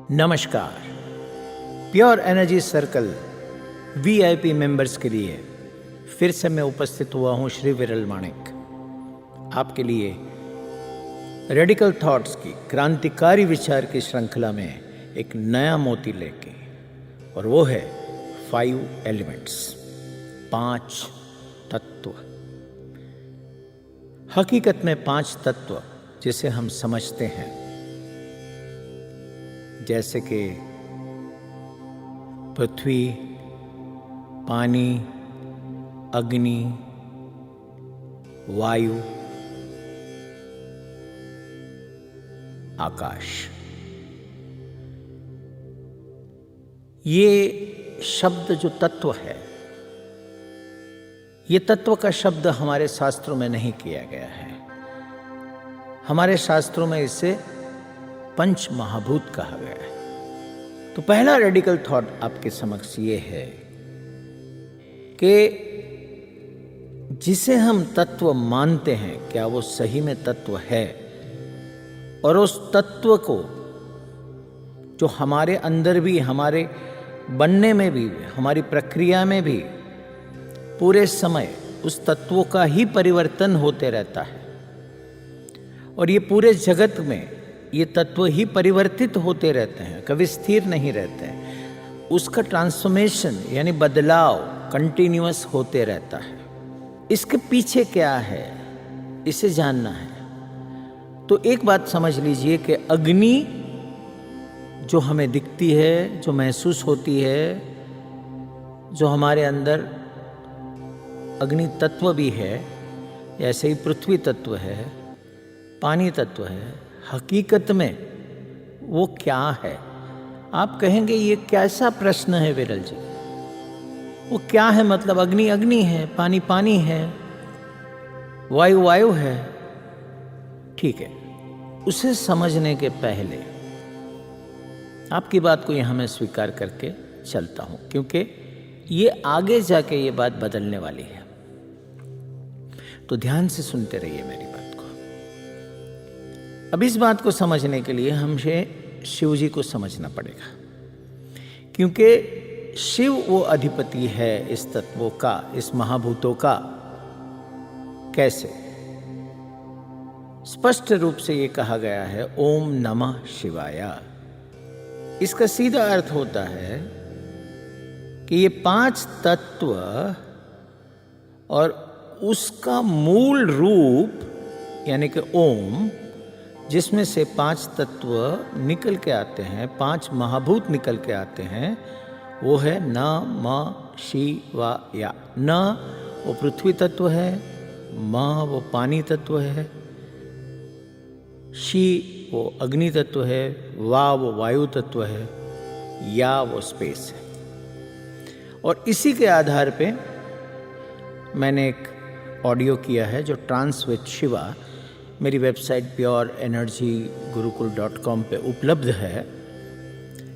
नमस्कार। Pure energy circle VIP members के लिए फिर से मैं उपस्थित हुआ हूं श्री विरल माणिक, आपके लिए रेडिकल थॉट्स की क्रांतिकारी विचार की श्रृंखला में एक नया मोती लेके, और वो है 5 एलिमेंट्स, 5 तत्व। हकीकत में 5 तत्व जिसे हम समझते हैं, जैसे कि पृथ्वी, पानी, अग्नि, वायु, आकाश। ये शब्द जो तत्व है, ये तत्व का शब्द हमारे शास्त्रों में नहीं किया गया है। हमारे शास्त्रों में इसे पंच महाभूत कहा गया है। तो पहला रेडिकल थॉट आपके समक्ष ये है कि जिसे हम तत्व मानते हैं, क्या वो सही में तत्व है? और उस तत्व को जो हमारे अंदर भी, हमारे बनने में भी, हमारी प्रक्रिया में भी पूरे समय उस तत्वों का ही परिवर्तन होते रहता है, और ये पूरे जगत में ये तत्व ही परिवर्तित होते रहते हैं, कभी स्थिर नहीं रहते हैं। उसका ट्रांसफॉर्मेशन यानी बदलाव कंटिन्यूअस होते रहता है। इसके पीछे क्या है, इसे जानना है। तो एक बात समझ लीजिए कि अग्नि जो हमें दिखती है, जो महसूस होती है, जो हमारे अंदर अग्नि तत्व भी है, ऐसे ही पृथ्वी तत्व है, पानी तत्व है, हकीकत में वो क्या है? आप कहेंगे ये कैसा प्रश्न है विरल जी? वो क्या है? मतलब अग्नि अग्नि है, पानी पानी है, वायु वायु है। ठीक है, उसे समझने के पहले आपकी बात को यहां मैं स्वीकार करके चलता हूं, क्योंकि ये आगे जाके ये बात बदलने वाली है। तो ध्यान से सुनते रहिए मेरी बात को। अब इस बात को समझने के लिए हमें शिव जी को समझना पड़ेगा, क्योंकि शिव वो अधिपति है इस तत्वों का, इस महाभूतों का। कैसे? स्पष्ट रूप से ये कहा गया है, ओम नमः शिवाय। इसका सीधा अर्थ होता है कि ये 5 तत्व और उसका मूल रूप यानी कि ओम, जिसमें से 5 तत्व निकल के आते हैं, 5 महाभूत निकल के आते हैं, वो है नमः शिवाय। न वो पृथ्वी तत्व है, म वो पानी तत्व है, शी वो अग्नि तत्व है, वा वो वायु तत्व है, या वो स्पेस है। और इसी के आधार पे मैंने एक ऑडियो किया है जो ट्रांस विद शिवा मेरी वेबसाइट purenergygurukul.com पे उपलब्ध है।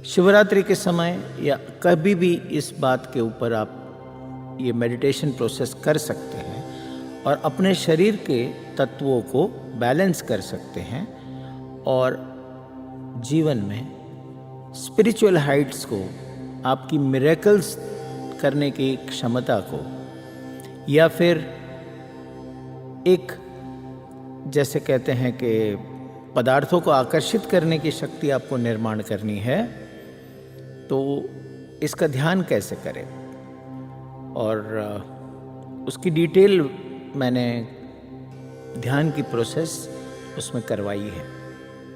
शिवरात्रि के समय या कभी भी इस बात के ऊपर आप ये मेडिटेशन प्रोसेस कर सकते हैं और अपने शरीर के तत्वों को बैलेंस कर सकते हैं, और जीवन में स्पिरिचुअल हाइट्स को, आपकी मिरेकल्स करने की क्षमता को, या फिर एक जैसे कहते हैं कि पदार्थों को आकर्षित करने की शक्ति आपको निर्माण करनी है, तो इसका ध्यान कैसे करें, और उसकी डिटेल मैंने ध्यान की प्रोसेस उसमें करवाई है।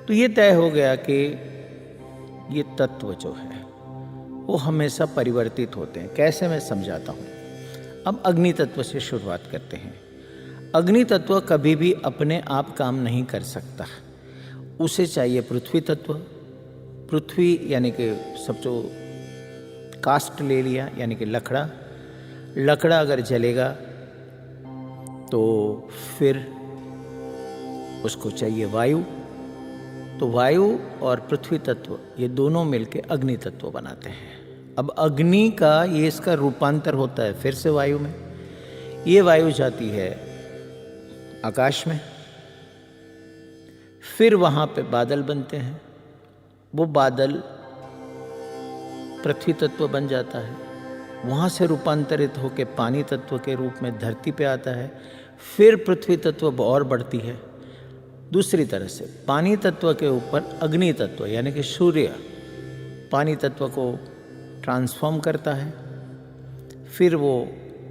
तो ये तय हो गया कि ये तत्व जो है वो हमेशा परिवर्तित होते हैं। कैसे, मैं समझाता हूँ। अब अग्नि तत्व से शुरुआत करते हैं। अग्नि तत्व कभी भी अपने आप काम नहीं कर सकता, उसे चाहिए पृथ्वी तत्व। पृथ्वी यानी कि सब जो कास्ट ले लिया, यानी कि लकड़ा। लकड़ा अगर जलेगा तो फिर उसको चाहिए वायु। तो वायु और पृथ्वी तत्व ये दोनों मिलके अग्नि तत्व बनाते हैं। अब अग्नि का ये इसका रूपांतर होता है फिर से वायु में। ये वायु जाती है आकाश में, फिर वहाँ पे बादल बनते हैं। वो बादल पृथ्वी तत्व बन जाता है, वहाँ से रूपांतरित होकर पानी तत्व के रूप में धरती पे आता है, फिर पृथ्वी तत्व और बढ़ती है। दूसरी तरह से पानी तत्व के ऊपर अग्नि तत्व यानी कि सूर्य पानी तत्व को ट्रांसफॉर्म करता है, फिर वो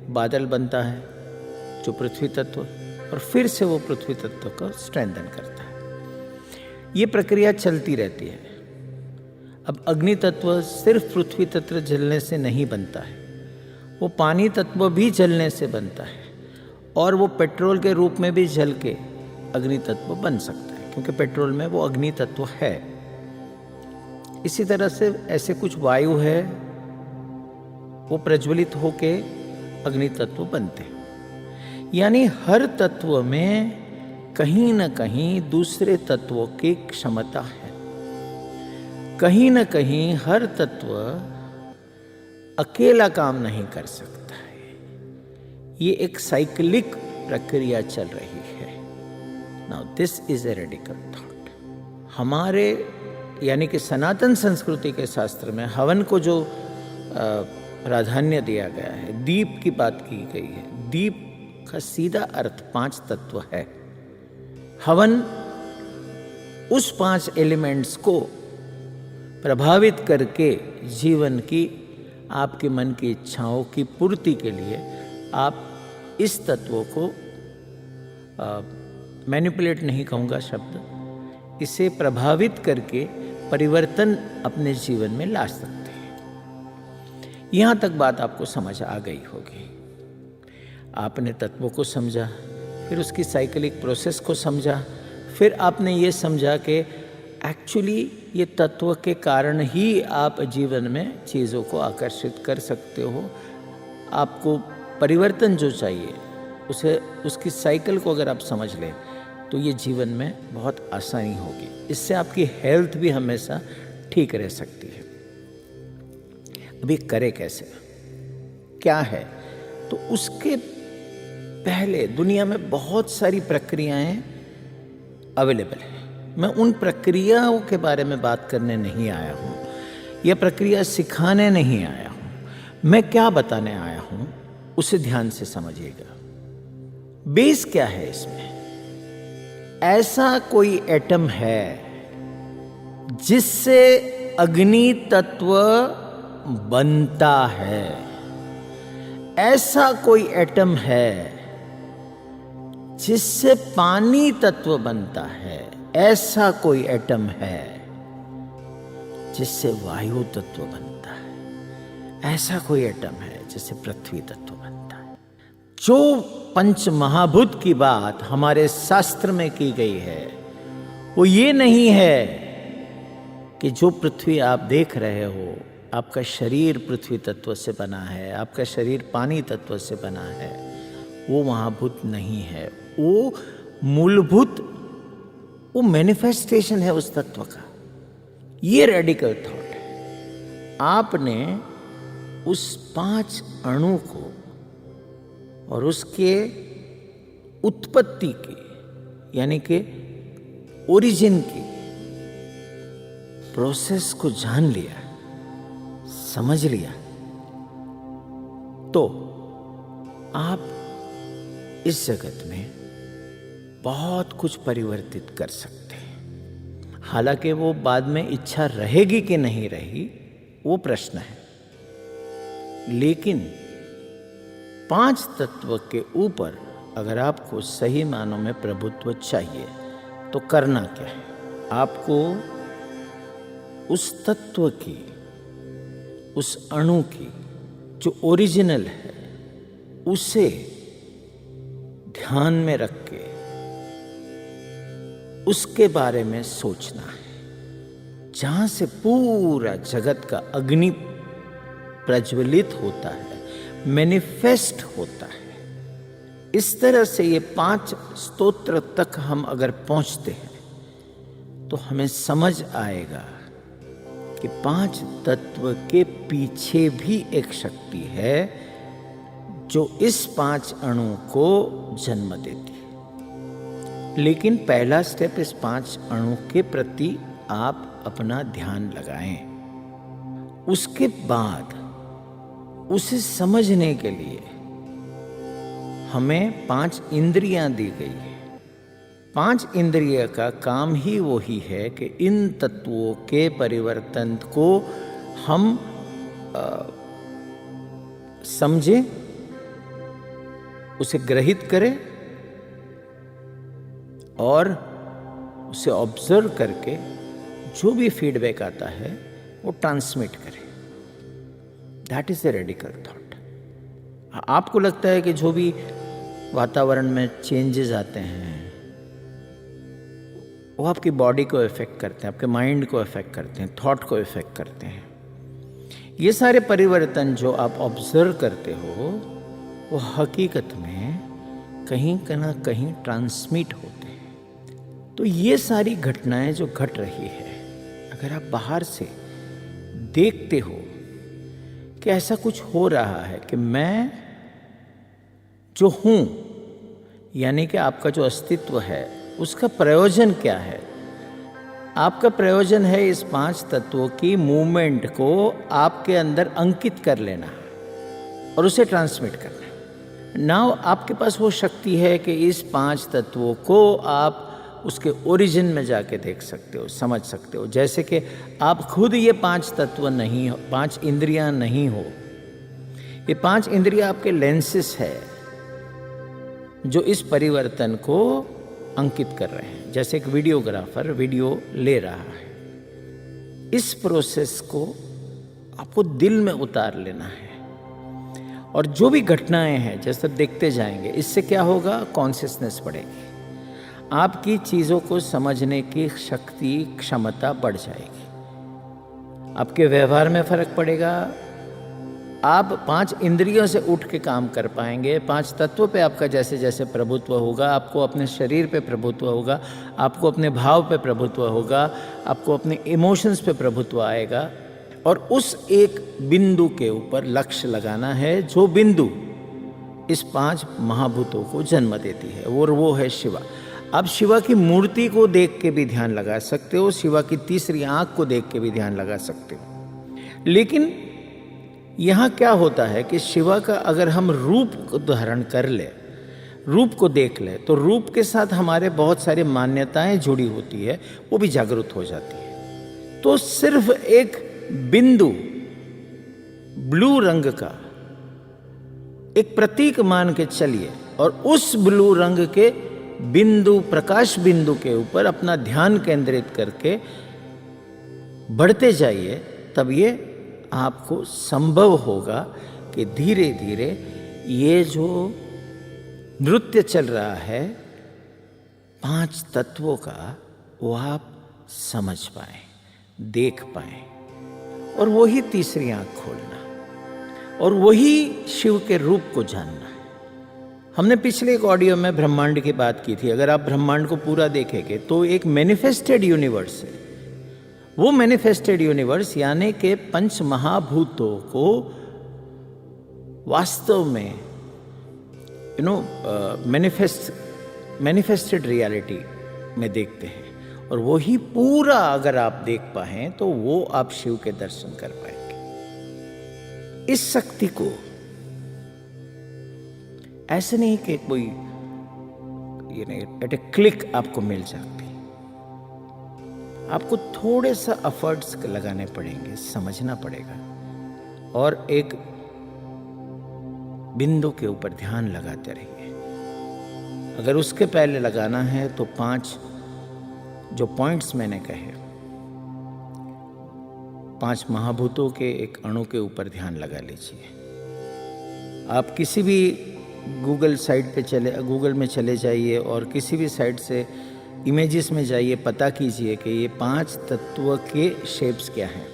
बादल बनता है जो पृथ्वी तत्व, और फिर से वो पृथ्वी तत्व को स्ट्रेंथन करता है। ये प्रक्रिया चलती रहती है। अब अग्नि तत्व सिर्फ पृथ्वी तत्व जलने से नहीं बनता है, वो पानी तत्व भी जलने से बनता है, और वो पेट्रोल के रूप में भी जल के अग्नि तत्व बन सकता है, क्योंकि पेट्रोल में वो अग्नि तत्व है। इसी तरह से ऐसे कुछ वायु है, वो प्रज्वलित होके अग्नि तत्व बनते हैं। यानी हर तत्व में कहीं न कहीं दूसरे तत्वों की क्षमता है। कहीं न कहीं हर तत्व अकेला काम नहीं कर सकता है। ये एक साइक्लिक प्रक्रिया चल रही है। Now this is a radical thought. हमारे यानी कि सनातन संस्कृति के शास्त्र में हवन को जो प्राधान्य दिया गया है, दीप की बात की गई है। दीप का सीधा अर्थ 5 तत्व है। हवन उस 5 एलिमेंट्स को प्रभावित करके जीवन की, आपके मन की इच्छाओं की पूर्ति के लिए आप इस तत्वों को मैनिपुलेट नहीं कहूँगा शब्द, इसे प्रभावित करके परिवर्तन अपने जीवन में ला सकते हैं। यहाँ तक बात आपको समझ आ गई होगी। आपने तत्वों को समझा, फिर उसकी साइक्लिक प्रोसेस को समझा, फिर आपने ये समझा कि एक्चुअली ये तत्व के कारण ही आप जीवन में चीज़ों को आकर्षित कर सकते हो। आपको परिवर्तन जो चाहिए उसे, उसकी साइकिल को अगर आप समझ लें तो ये जीवन में बहुत आसानी होगी। इससे आपकी हेल्थ भी हमेशा ठीक रह सकती है। अभी करे कैसे, क्या है, तो उसके पहले दुनिया में बहुत सारी प्रक्रियाएं अवेलेबल हैं। मैं उन प्रक्रियाओं के बारे में बात करने नहीं आया हूँ, यह प्रक्रिया सिखाने नहीं आया हूँ। मैं क्या बताने आया हूँ उसे ध्यान से समझिएगा। बेस क्या है इसमें? ऐसा कोई एटम है जिससे अग्नि तत्व बनता है। ऐसा कोई एटम है जिससे पानी तत्व बनता है। ऐसा कोई एटम है जिससे वायु तत्व बनता है। ऐसा कोई एटम है जिससे पृथ्वी तत्व बनता है। जो पंच महाभूत की बात हमारे शास्त्र में की गई है वो ये नहीं है कि जो पृथ्वी आप देख रहे हो, आपका शरीर पृथ्वी तत्व से बना है, आपका शरीर पानी तत्व से बना है, वो महाभूत नहीं है। वो मूलभूत, वो मैनिफेस्टेशन है उस तत्व का। ये रेडिकल थॉट है। आपने उस 5 अणु को और उसके उत्पत्ति की यानी कि ओरिजिन की प्रोसेस को जान लिया, समझ लिया, तो आप इस जगत में बहुत कुछ परिवर्तित कर सकते हैं। हालांकि वो बाद में इच्छा रहेगी कि नहीं रही वो प्रश्न है, लेकिन 5 तत्व के ऊपर अगर आपको सही मानों में प्रभुत्व चाहिए तो करना क्या है? आपको उस तत्व की, उस अणु की जो ओरिजिनल है उसे ध्यान में रख के उसके बारे में सोचना है। जहां से पूरा जगत का अग्नि प्रज्वलित होता है, मैनिफेस्ट होता है। इस तरह से ये 5 स्तोत्र तक हम अगर पहुंचते हैं तो हमें समझ आएगा कि 5 तत्व के पीछे भी एक शक्ति है जो इस 5 अणु को जन्म देती है। लेकिन पहला स्टेप, इस 5 अणु के प्रति आप अपना ध्यान लगाएं उसके बाद उसे समझने के लिए हमें 5 इंद्रियां दी गई है। 5 इंद्रिय का काम ही वही है कि इन तत्वों के परिवर्तन को हम समझें, उसे ग्रहित करें और उसे ऑब्जर्व करके जो भी फीडबैक आता है वो ट्रांसमिट करें। That is the radical thought. आपको लगता है कि जो भी वातावरण में चेंजेस आते हैं वो आपकी बॉडी को इफेक्ट करते हैं, आपके माइंड को इफेक्ट करते हैं, थॉट को इफेक्ट करते हैं। ये सारे परिवर्तन जो आप ऑब्जर्व करते हो वो हकीकत में कहीं ना कहीं ट्रांसमिट होते हैं। तो ये सारी घटनाएं जो घट रही है, अगर आप बाहर से देखते हो कि ऐसा कुछ हो रहा है कि मैं जो हूं, यानी कि आपका जो अस्तित्व है उसका प्रयोजन क्या है? आपका प्रयोजन है इस 5 तत्वों की मूवमेंट को आपके अंदर अंकित कर लेना और उसे ट्रांसमिट करना। नाउ आपके पास वो शक्ति है कि इस 5 तत्वों को आप उसके ओरिजिन में जाके देख सकते हो, समझ सकते हो। जैसे कि आप खुद ये 5 तत्व नहीं हो, 5 इंद्रियां नहीं हो। ये 5 इंद्रियां आपके लेंसेस है जो इस परिवर्तन को अंकित कर रहे हैं। जैसे एक वीडियोग्राफर वीडियो ले रहा है, इस प्रोसेस को आपको दिल में उतार लेना है और जो भी घटनाएं हैं जैसे देखते जाएंगे, इससे क्या होगा? कॉन्शियसनेस बढ़ेगी, आपकी चीज़ों को समझने की शक्ति, क्षमता बढ़ जाएगी, आपके व्यवहार में फर्क पड़ेगा, आप 5 इंद्रियों से उठ के काम कर पाएंगे। 5 तत्वों पे आपका जैसे जैसे प्रभुत्व होगा, आपको अपने शरीर पे प्रभुत्व होगा, आपको अपने भाव पे प्रभुत्व होगा, आपको अपने इमोशंस पे प्रभुत्व आएगा और उस एक बिंदु के ऊपर लक्ष्य लगाना है, जो बिंदु इस 5 महाभूतों को जन्म देती है, और वो है शिवा। आप शिवा की मूर्ति को देख के भी ध्यान लगा सकते हो, शिवा की तीसरी आंख को देख के भी ध्यान लगा सकते हो। लेकिन यहाँ क्या होता है कि शिवा का अगर हम रूप को धारण कर ले, रूप को देख ले, तो रूप के साथ हमारे बहुत सारी मान्यताएं जुड़ी होती है, वो भी जागृत हो जाती है। तो सिर्फ एक बिंदु ब्लू रंग का एक प्रतीक मान के चलिए और उस ब्लू रंग के बिंदु, प्रकाश बिंदु के ऊपर अपना ध्यान केंद्रित करके बढ़ते जाइए, तब ये आपको संभव होगा कि धीरे धीरे ये जो नृत्य चल रहा है 5 तत्वों का, वो आप समझ पाए, देख पाए, और वही तीसरी आंख खोलना और वही शिव के रूप को जानना है। हमने पिछले एक ऑडियो में ब्रह्मांड की बात की थी। अगर आप ब्रह्मांड को पूरा देखेंगे तो एक मैनिफेस्टेड यूनिवर्स है। वो मैनिफेस्टेड यूनिवर्स यानी कि 5 महाभूतों को वास्तव में मैनिफेस्टेड रियलिटी में देखते हैं, और वही पूरा अगर आप देख पाएं तो वो आप शिव के दर्शन कर पाएंगे। इस शक्ति को ऐसे नहीं कि कोई एट ए क्लिक आपको मिल जाती, आपको थोड़े सा एफर्ट्स लगाने पड़ेंगे, समझना पड़ेगा, और एक बिंदु के ऊपर ध्यान लगाते रहिए। अगर उसके पहले लगाना है तो 5 जो पॉइंट्स मैंने कहे, 5 महाभूतों के एक अणु के ऊपर ध्यान लगा लीजिए। आप किसी भी गूगल में चले जाइए और किसी भी साइट से इमेजेस में जाइए, पता कीजिए कि ये 5 तत्व के शेप्स क्या हैं।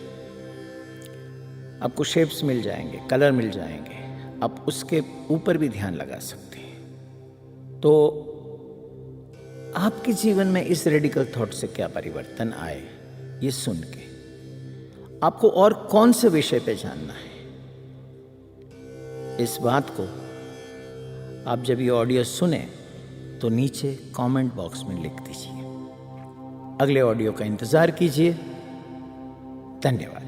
आपको शेप्स मिल जाएंगे, कलर मिल जाएंगे, आप उसके ऊपर भी ध्यान लगा सकते हैं। तो आपके जीवन में इस रेडिकल थॉट से क्या परिवर्तन आए, ये सुन के आपको और कौन से विषय पे जानना है, इस बात को आप जब ये ऑडियो सुने तो नीचे कमेंट बॉक्स में लिख दीजिए। अगले ऑडियो का इंतजार कीजिए। धन्यवाद।